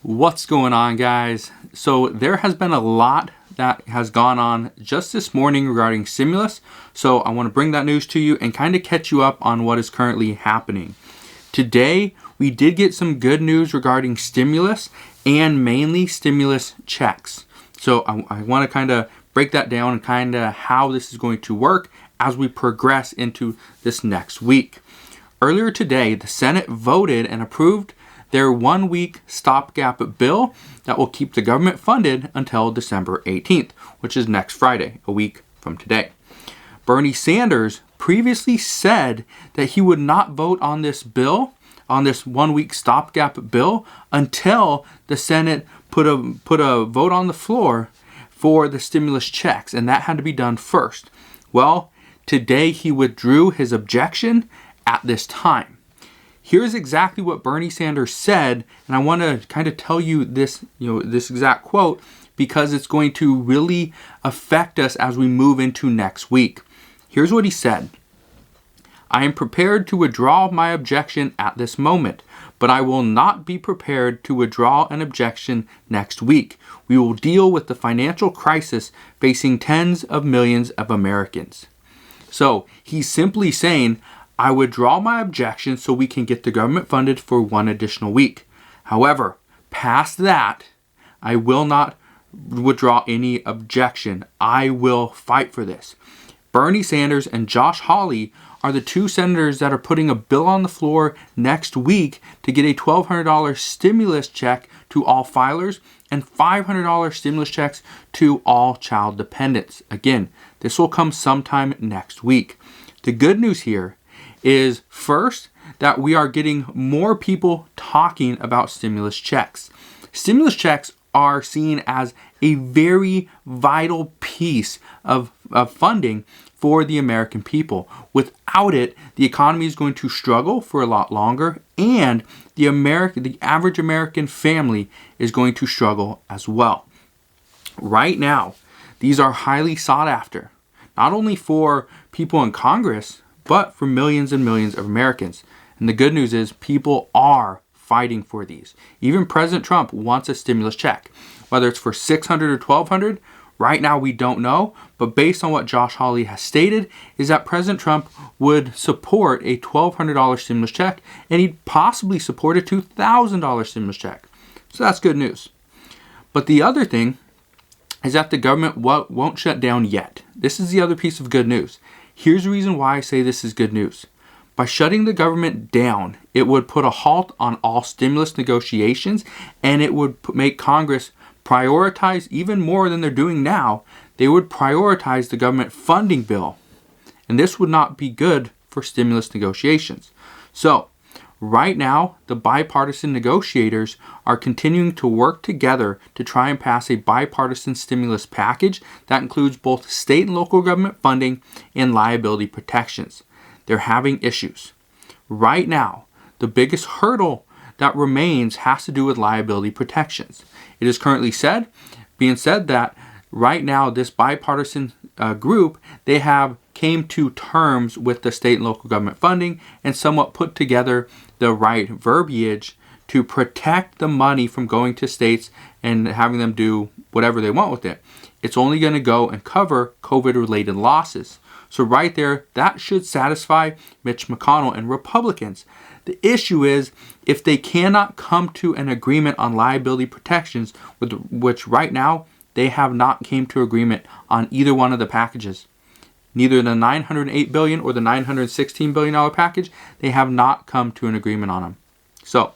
What's going on, guys? So there has been a lot that has gone on just this morning regarding stimulus. So I want to bring that news to you and kind of catch you up on what is currently happening. Today, we did get some good news regarding stimulus and mainly stimulus checks. So I want to kind of break that down and kind of how this is going to work as we progress into this next week. Earlier today, the Senate voted and approved their 1-week stopgap bill that will keep the government funded until December 18th, which is next Friday, a week from today. Bernie Sanders previously said that he would not vote on this bill, on this 1-week stopgap bill, until the Senate put a vote on the floor for the stimulus checks, and that had to be done first. Well, today he withdrew his objection at this time. Here's exactly what Bernie Sanders said, and I want to kind of tell you this, this exact quote, because it's going to really affect us as we move into next week. Here's what he said. I am prepared to withdraw my objection at this moment, but I will not be prepared to withdraw an objection next week. We will deal with the financial crisis facing tens of millions of Americans. So he's simply saying, I withdraw my objection so we can get the government funded for one additional week. However, past that, I will not withdraw any objection. I will fight for this. Bernie Sanders and Josh Hawley are the two senators that are putting a bill on the floor next week to get a $1,200 stimulus check to all filers and $500 stimulus checks to all child dependents. Again, this will come sometime next week. The good news here is first that we are getting more people talking about stimulus checks. Stimulus checks are seen as a very vital piece of funding for the American people. Without it, the economy is going to struggle for a lot longer, and the average American family is going to struggle as well. Right now, these are highly sought after, not only for people in Congress, but for millions and millions of Americans. And the good news is people are fighting for these. Even President Trump wants a stimulus check. Whether it's for $600 or $1,200, right now we don't know. But based on what Josh Hawley has stated, is that President Trump would support a $1,200 stimulus check, and he'd possibly support a $2,000 stimulus check. So that's good news. But the other thing is that the government won't shut down yet. This is the other piece of good news. Here's the reason why I say this is good news. By shutting the government down, it would put a halt on all stimulus negotiations, and it would make Congress prioritize even more than they're doing now. They would prioritize the government funding bill, and this would not be good for stimulus negotiations. So, right now, the bipartisan negotiators are continuing to work together to try and pass a bipartisan stimulus package that includes both state and local government funding and liability protections. They're having issues. Right now, the biggest hurdle that remains has to do with liability protections. It is currently being said that right now this bipartisan group, they have came to terms with the state and local government funding and somewhat put together the right verbiage to protect the money from going to states and having them do whatever they want with it. It's only going to go and cover COVID-related losses. So right there, that should satisfy Mitch McConnell and Republicans. The issue is if they cannot come to an agreement on liability protections, with which right now they have not came to agreement on either one of the packages. Neither the $908 billion or the $916 billion package, they have not come to an agreement on them. So,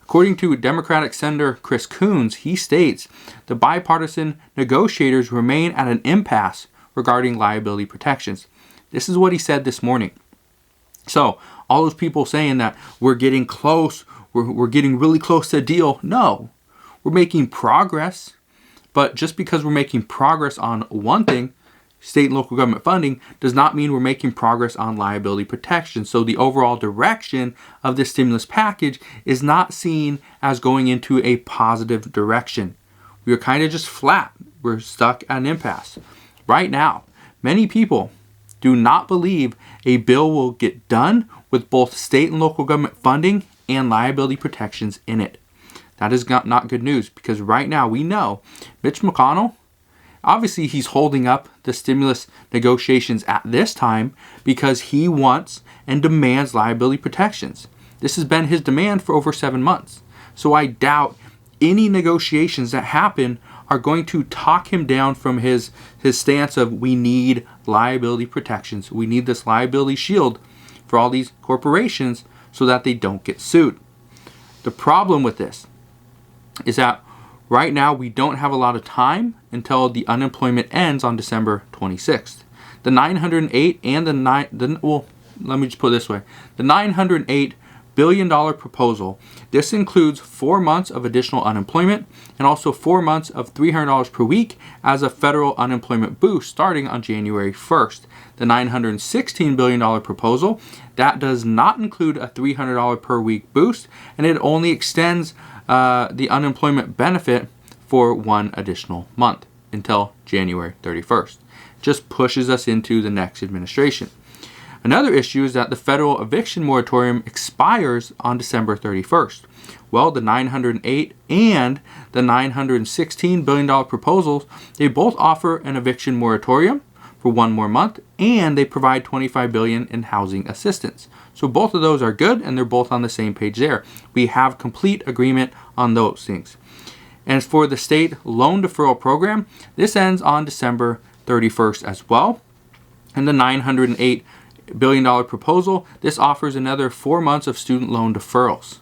according to Democratic Senator Chris Coons, he states the bipartisan negotiators remain at an impasse regarding liability protections. This is what he said this morning. So, all those people saying that we're getting close, we're getting really close to a deal. No, we're making progress. But just because we're making progress on one thing, state and local government funding, does not mean we're making progress on liability protection. So the overall direction of this stimulus package is not seen as going into a positive direction. We are kind of just flat. We're stuck at an impasse. Right now, many people do not believe a bill will get done with both state and local government funding and liability protections in it. That is not good news, because right now we know Mitch McConnell, obviously he's holding up the stimulus negotiations at this time because he wants and demands liability protections. This has been his demand for over 7 months. So I doubt any negotiations that happen are going to talk him down from his stance of, we need liability protections. We need this liability shield for all these corporations so that they don't get sued. The problem with this is that right now we don't have a lot of time until the unemployment ends on December 26th. The 908 and let me just put it this way. The $908 billion proposal, this includes 4 months of additional unemployment and also 4 months of $300 per week as a federal unemployment boost starting on January 1st. The $916 billion proposal, that does not include a $300 per week boost, and it only extends the unemployment benefit for 1 additional month until January 31st. Just pushes us into the next administration. Another issue is that the federal eviction moratorium expires on December 31st. Well, the $908 and the $916 billion proposals, they both offer an eviction moratorium for 1 more month, and they provide $25 billion in housing assistance. So both of those are good, and they're both on the same page there. We have complete agreement on those things. And as for the state loan deferral program, this ends on December 31st as well. And the $908 billion proposal, this offers another 4 months of student loan deferrals.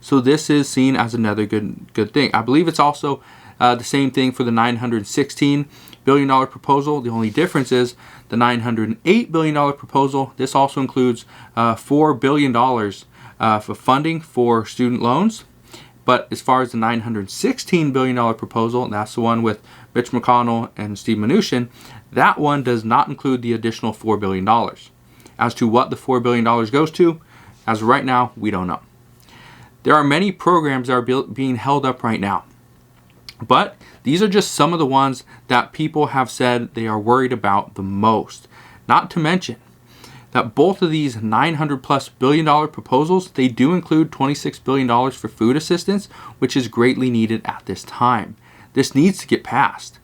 So this is seen as another good thing. I believe it's also the same thing for the $916 billion proposal. The only difference is the $908 billion proposal, this also includes $4 billion for funding for student loans. But as far as the $916 billion proposal, that's the one with Mitch McConnell and Steve Mnuchin, that one does not include the additional $4 billion. As to what the $4 billion goes to, as of right now, we don't know. There are many programs that are being held up right now. But these are just some of the ones that people have said they are worried about the most. Not to mention that both of these $900+ billion proposals, they do include $26 billion for food assistance, which is greatly needed at this time. This needs to get passed.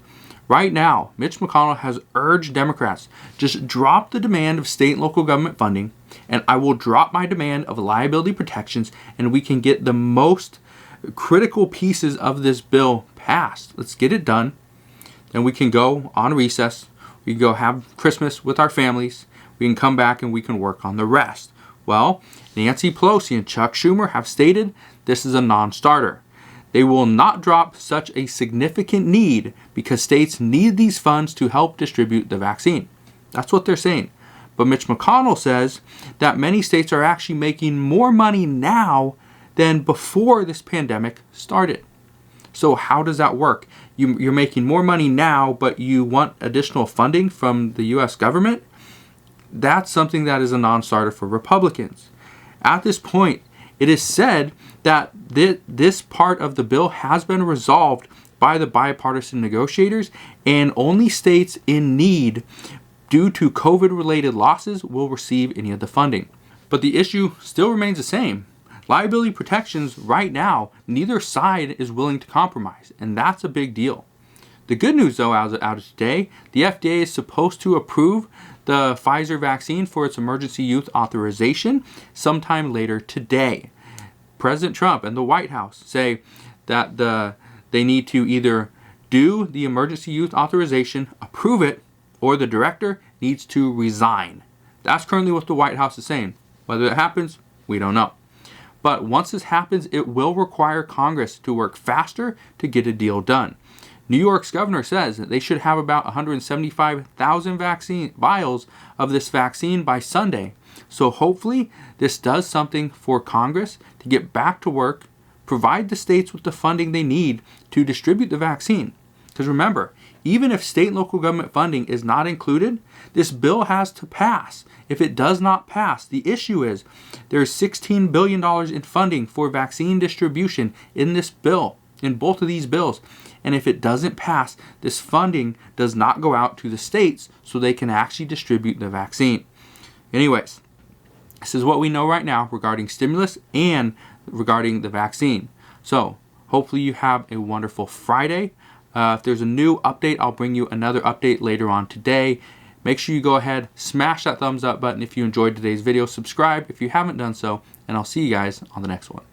Right now, Mitch McConnell has urged Democrats, just drop the demand of state and local government funding, and I will drop my demand of liability protections, and we can get the most critical pieces of this bill passed. Let's get it done. Then we can go on recess. We can go have Christmas with our families. We can come back and we can work on the rest. Well, Nancy Pelosi and Chuck Schumer have stated this is a non-starter. They will not drop such a significant need because states need these funds to help distribute the vaccine. That's what they're saying. But Mitch McConnell says that many states are actually making more money now than before this pandemic started. So how does that work? You're making more money now, but you want additional funding from the U.S. government? That's something that is a non-starter for Republicans. At this point, it is said that this part of the bill has been resolved by the bipartisan negotiators, and only states in need due to COVID-related losses will receive any of the funding. But the issue still remains the same. Liability protections right now, neither side is willing to compromise, and that's a big deal. The good news, though, out of today, the FDA is supposed to approve the Pfizer vaccine for its emergency use authorization sometime later today. President Trump and the White House say that they need to either do the emergency use authorization, approve it, or the director needs to resign. That's currently what the White House is saying. Whether it happens, we don't know. But once this happens, it will require Congress to work faster to get a deal done. New York's governor says that they should have about 175,000 vials of this vaccine by Sunday. So hopefully this does something for Congress to get back to work, provide the states with the funding they need to distribute the vaccine. Because remember, even if state and local government funding is not included, this bill has to pass. If it does not pass, the issue is there's $16 billion in funding for vaccine distribution in this bill, in both of these bills. And if it doesn't pass, this funding does not go out to the states so they can actually distribute the vaccine. Anyways, this is what we know right now regarding stimulus and regarding the vaccine. So Hopefully you have a wonderful Friday. If there's a new update, I'll bring you another update later on today. Make sure you go ahead, smash that thumbs up button if you enjoyed today's video. Subscribe if you haven't done so, and I'll see you guys on the next one.